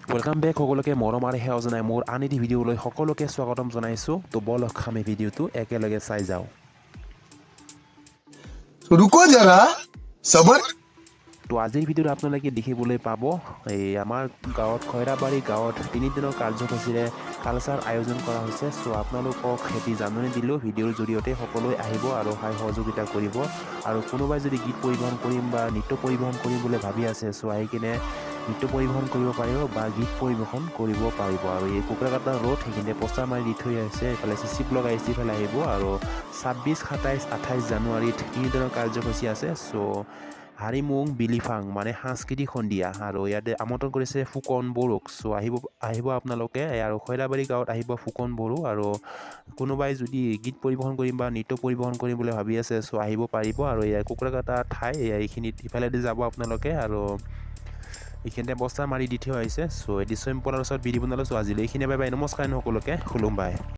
welcome back সকলোকে মৰম আৰু সেৱা জনাই মোৰ আন এটি ভিডিঅ'লৈ সকলোকে স্বাগতম জনাইছোঁ তো বলক আমি ভিডিঅ'টো একেলগে চাই যাওঁ रुको जरा सबर তো আজিৰ ভিডিঅ'ত আপোনালোকে দেখিবলৈ পাব এই আমাৰ গাঁৱত খৈৰাবাৰী গাঁৱত 3 দিনৰ কাৰ্যসূচীৰে কালচাৰ আয়োজন কৰা হৈছে চ' আপোনালোকক এটি জাননী দিলোঁ ভিডিঅ'ৰ জৰিয়তে সকলোৱে আহিব আৰু সহযোগিতা কৰিব আৰু কোনোবাই যদি গীত পৰিৱেশন কৰিম বা নৃত্য পৰিৱেশন কৰিম বুলি ভাবি আছে চ' আহি কিনে নৃত্য পৰিৱেশন কৰিব পাৰিব বা গীত পৰিৱেশন কৰিব পাৰিব আৰু এই কুকুৰাকাটা ৰোড সেইখিনিতে পোষ্টাৰ মাৰি দি থৈ আহিছে এইফালে চিচি ব্লক আহিছে এইফালে আহিব আৰু 26, 27, 28 জানুৱাৰীত 3 দিনৰ কাৰ্যসূচী আছে চ' হাৰিমুং বিলিফাং মানে সাংস্কৃতিক সন্ধিয়া আৰু ইয়াতে আমন্ত্ৰণ কৰিছে ফুকন বড়োক চ' আহিব আপোনালোকে আৰু খৈৰাবাৰী গাঁৱত আহিব ফুকন বড়ো আৰু কোনোবাই যদি গীত পৰিৱেশন কৰিম বা নৃত্য পৰিৱেশন কৰিম বুলি ভাবি আছে চ' আহিব পাৰিব আৰু এয়া কুকুৰাকাটা ঠাই এইখিনিত ইফালেদি যাব আপোনালোকে আৰু এইখিনিতে বস্তা মাৰি দি থৈ আহিছে চ' এটি চেম্পলৰ ওচৰত বিধি বনালোঁ চ' আজিলৈ এইখিনিয়ে বাই বাই নমস্কাৰ সকলোকে খুলুম বাই